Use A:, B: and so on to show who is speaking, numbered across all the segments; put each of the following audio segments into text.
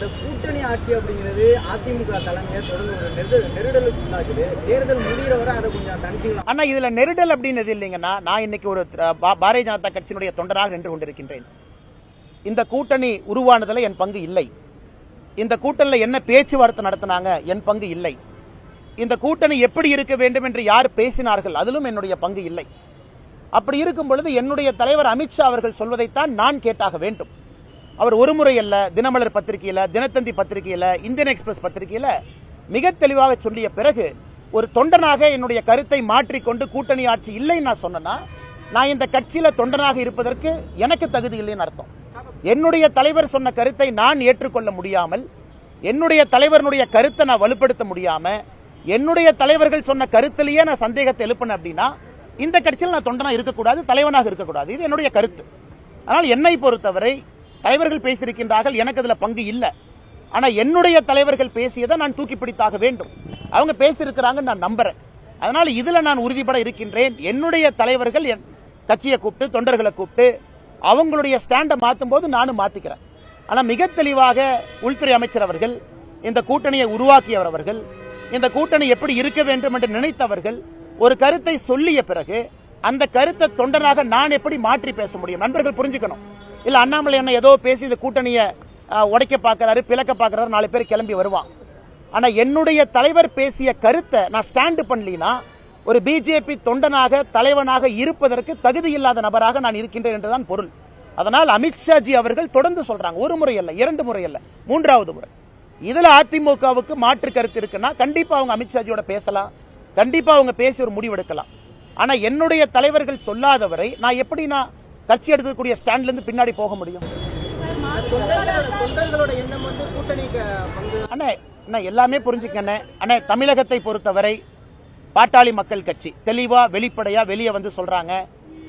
A: இந்த கூட்டணி ஆட்சி அப்படிங்கிறது அதிமுக தலைமையை தொடர்ந்து ஒரு நெருடலுக்கு உள்ளாக்குது. தேர்தல் முடிகிற வரை அதை கொஞ்சம் தனிச்சுக்கலாம்.
B: ஆனா இதுல நெருடல் அப்படின்னு இல்லைங்கன்னா, நான் இன்னைக்கு ஒரு பாரதிய ஜனதா கட்சியினுடைய தொண்டராக நின்று கொண்டிருக்கின்றேன். இந்த கூட்டணி உருவானதுல என் பங்கு இல்லை. இந்த கூட்டணியில் என்ன பேச்சுவார்த்தை நடத்தினாங்க, என் பங்கு இல்லை. இந்த கூட்டணி எப்படி இருக்க வேண்டும் என்று யார் பேசினார்கள், அதிலும் என்னுடைய பங்கு இல்லை. அப்படி இருக்கும் பொழுது என்னுடைய தலைவர் அமித்ஷா அவர்கள் சொல்வதைத்தான் நான் கேட்டாக வேண்டும். அவர் ஒரு முறை அல்ல, தினமலர் பத்திரிகையில, தினத்தந்தி பத்திரிகையில, இந்தியன் எக்ஸ்பிரஸ் பத்திரிகையில மிக தெளிவாக சொல்லிய பிறகு ஒரு தொண்டனாக என்னுடைய கருத்தை மாற்றிக்கொண்டு கூட்டணி ஆட்சி இல்லைன்னு நான் சொன்னா, நான் இந்த கட்சியில தொண்டனாக இருப்பதற்கு எனக்கு தகுதி இல்லைன்னு அர்த்தம். என்னுடைய தலைவர் சொன்ன கருத்தை நான் ஏற்றுக்கொள்ள முடியாமல், என்னுடைய தலைவருடைய கருத்தை நான் வலுப்படுத்த முடியாம, என்னுடைய தலைவர்கள் சொன்ன கருத்திலேயே நான் சந்தேகத்தை எழுப்பினேன் அப்படின்னா, இந்த கட்சியில் நான் தொண்டனா இருக்கக்கூடாது, தலைவனாக இருக்கக்கூடாது. இது என்னுடைய கருத்து. ஆனால் என்னை பொறுத்தவரை தலைவர்கள் பேசியிருக்கின்றார்கள், எனக்கு அதுல பங்கு இல்லை. ஆனா என்னுடைய தலைவர்கள் பேசியதை நான் தூக்கி பிடித்தாக வேண்டும். அவங்க பேசியிருக்கிறாங்க, நான் நம்புறேன். அதனால இதுல நான் உறுதிப்பட இருக்கின்றேன். என்னுடைய தலைவர்கள் கட்சியை கூப்பிட்டு, தொண்டர்களை கூப்பிட்டு அவங்களுடைய ஸ்டாண்டை மாற்றும் போது நானும் மாத்திக்கிறேன். ஆனா மிக தெளிவாக உள்துறை அமைச்சர் அவர்கள், இந்த கூட்டணியை உருவாக்கியவர் அவர்கள், இந்த கூட்டணி எப்படி இருக்க வேண்டும் என்று நினைத்தவர்கள் ஒரு கருத்தை சொல்லிய பிறகு அந்த கருத்தை தொண்டனாக நான் எப்படி மாற்றி பேச முடியும்? நண்பர்கள் புரிஞ்சுக்கணும். இல்ல அண்ணாமலை என்ன ஏதோ பேசி இந்த கூட்டணியை உடைக்க பார்க்கிறாரு, பிளக்க பார்க்கிறாரு, 4 பேர் கிளம்பி வருவான். ஆனா என்னுடைய தலைவர் பேசிய கருத்தை நான் ஸ்டாண்ட் பண்ணலினா ஒரு பிஜேபி தொண்டனாக, தலைவனாக இருப்பதற்கு தகுதி இல்லாத நபராக நான் இருக்கின்றேன் என்றுதான் பொருள். அதனால் அமித்ஷாஜி அவர்கள் தொடர்ந்து சொல்றாங்க, ஒரு முறை அல்ல, 2 முறை அல்ல, 3வது முறை. இதுல அதிமுகவுக்கு மாற்று கருத்து இருக்குன்னா கண்டிப்பா அவங்க அமித்ஷாஜியோட பேசலாம், கண்டிப்பா அவங்க பேசி ஒரு முடிவெடுக்கலாம். ஆனா என்னுடைய தலைவர்கள் சொல்லாதவரை நான் எப்படி கட்சி எடுக்கக்கூடிய ஸ்டாண்ட்ல இருந்து பின்னாடி போக முடியும்? அண்ணா எல்லாமே புரிஞ்சுக்கண்ணே. அண்ணா தமிழகத்தை பொறுத்தவரை பாட்டாளி மக்கள் கட்சி தெளிவா வெளிப்படையா வெளியே வந்து சொல்றாங்க,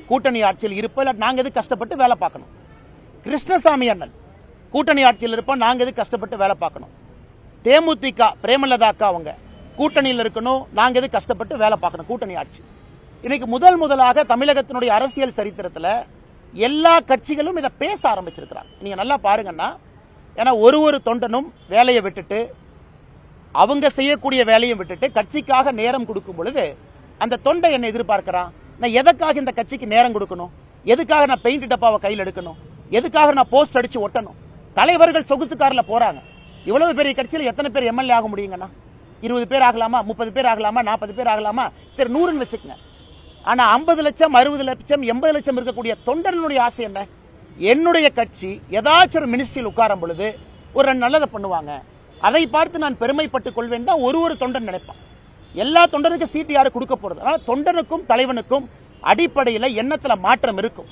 B: கூட்டணி ஆட்சியில் இருப்ப நாங்க எது கஷ்டப்பட்டு வேலை பார்க்கணும். கிருஷ்ணசாமி அண்ணன் கூட்டணி ஆட்சியில் இருப்போம், நாங்க எது கஷ்டப்பட்டு வேலை பார்க்கணும். தேமுதிக பிரேமலதா அக்கா அவங்க கூட்டணியில் இருக்கணும், நாங்க எது கஷ்டப்பட்டு வேலை பார்க்கணும். கூட்டணி ஆட்சி இன்னைக்கு முதலாக தமிழகத்தினுடைய அரசியல் சரித்திரத்தில் எல்லா கட்சிகளும் இதை பேச ஆரம்பிச்சிருக்கிறாங்க. நீங்க நல்லா பாருங்கன்னா, ஏன்னா ஒரு தொண்டனும் வேலையை விட்டுட்டு, அவங்க செய்யக்கூடிய வேலையை விட்டுட்டு கட்சிக்காக நேரம் கொடுக்கும் பொழுது அந்த தொண்டை என்ன எதிர்பார்க்கிறான்? நான் எதுக்காக இந்த கட்சிக்கு நேரம் கொடுக்கணும்? எதுக்காக நான் பெயிண்ட் டப்பாவை கையில் எடுக்கணும்? எதுக்காக நான் போஸ்ட் அடிச்சு ஒட்டணும்? தலைவர்கள் சொகுசு கார்ல போறாங்க. இவ்வளவு பெரிய கட்சியில் எத்தனை பேர் எம்எல்ஏ ஆக முடியுங்கன்னா? 20 பேர் ஆகலாமா, 30 பேர் ஆகலாமா, 40 பேர் ஆகலாமா? சரி 100ன்னு வச்சுக்கங்க. ஆனா 50 லட்சம், 60 லட்சம், 80 லட்சம் இருக்கக்கூடிய தொண்டனுடைய ஆசை என்ன? என்னுடைய கட்சி ஏதாச்சும் ஒரு மினிஸ்ட்ரியில் உட்காரும் பொழுது ஒரு நல்லதை பண்ணுவாங்க, அதை பார்த்து நான் பெருமைப்பட்டுக் கொள்வேன் தான் ஒரு தொண்டன் நினைப்பான். எல்லா தொண்டனுக்கும் சீட்டு யாரு கொடுக்க போறது? அதனால தொண்டனுக்கும் தலைவனுக்கும் அடிப்படையில் எண்ணத்துல மாற்றம் இருக்கும்.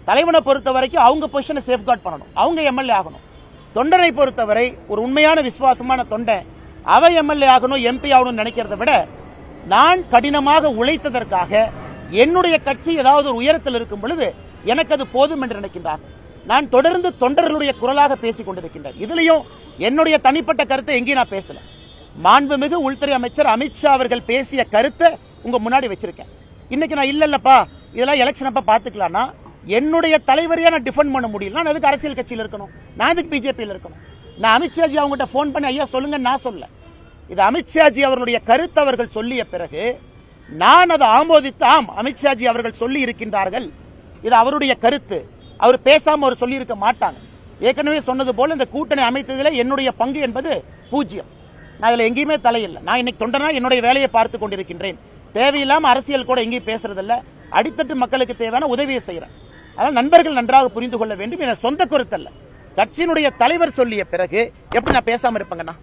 B: தலைவனை பொறுத்த வரைக்கும் அவங்க பொசிஷனை சேஃப்கார்ட் பண்ணணும், அவங்க எம்எல்ஏ ஆகணும். தொண்டனை பொறுத்தவரை ஒரு உண்மையான விசுவாசமான தொண்டன் அவ எம்எல்ஏ ஆகணும், எம்பி ஆகணும்னு நினைக்கிறத விட, நான் கடினமாக உழைத்ததற்காக என்னுடைய கட்சி ஏதாவது ஒரு உயரத்தில் இருக்கும் பொழுது எனக்கு அது போதும் என்று நினைக்கின்றார். நான் தொடர்ந்து தொண்டர்களுடைய குரலாக பேசிக் கொண்டிருக்கின்றேன். இதுலயும் என்னுடைய தனிப்பட்ட கருத்தை எங்கேயும் நான் பேசல. மாண்புமிகு உள்துறை அமைச்சர் அமித்ஷா அவர்கள் பேசிய கருத்தை உங்க முன்னாடி வச்சிருக்கேன். இன்னைக்கு நான் இல்லப்பா இதெல்லாம் எலெக்ஷன் அப்ப பாத்துக்கலாம்னா என்னுடைய தலைவரையா நான் டிஃபெண்ட் பண்ண முடியல. நான் எதுக்கு அரசியல் கட்சியில் இருக்கணும்? நான் எதுக்கு பிஜேபியில் இருக்கணும்? நான் அமித்ஷாஜி அவங்ககிட்ட போன் பண்ணி ஐயா சொல்லுங்க நான் சொல்ல. இது அமித்ஷாஜி அவருடைய கருத்து அவர்கள் சொல்லிய பிறகு நான் அதை ஆமோதித்து, ஆம் அமித்ஷாஜி அவர்கள் சொல்லி இருக்கின்றார்கள், இது அவருடைய கருத்து, அவர் பேசாம அவர் சொல்லி இருக்க மாட்டாங்க. ஏற்கனவே சொன்னது போல இந்த கூட்டணி அமைத்ததில் என்னுடைய பங்கு என்பது 0. நான் இதுல எங்கேயுமே தலையில்லை. நான் இன்னைக்கு தொண்டனா என்னுடைய வேலையை பார்த்து கொண்டிருக்கின்றேன். தேவையில்லாம அரசியல் கூட எங்கேயும் பேசுறதில்ல. அடித்தட்டு மக்களுக்கு தேவையான உதவியை செய்யறேன். அதனால் நண்பர்கள் நன்றாக புரிந்து கொள்ள வேண்டும். என் சொந்த கருத்தல்ல, கட்சியினுடைய தலைவர் சொல்லிய பிறகு எப்படி நான் பேசாம இருப்பேங்கண்ணா?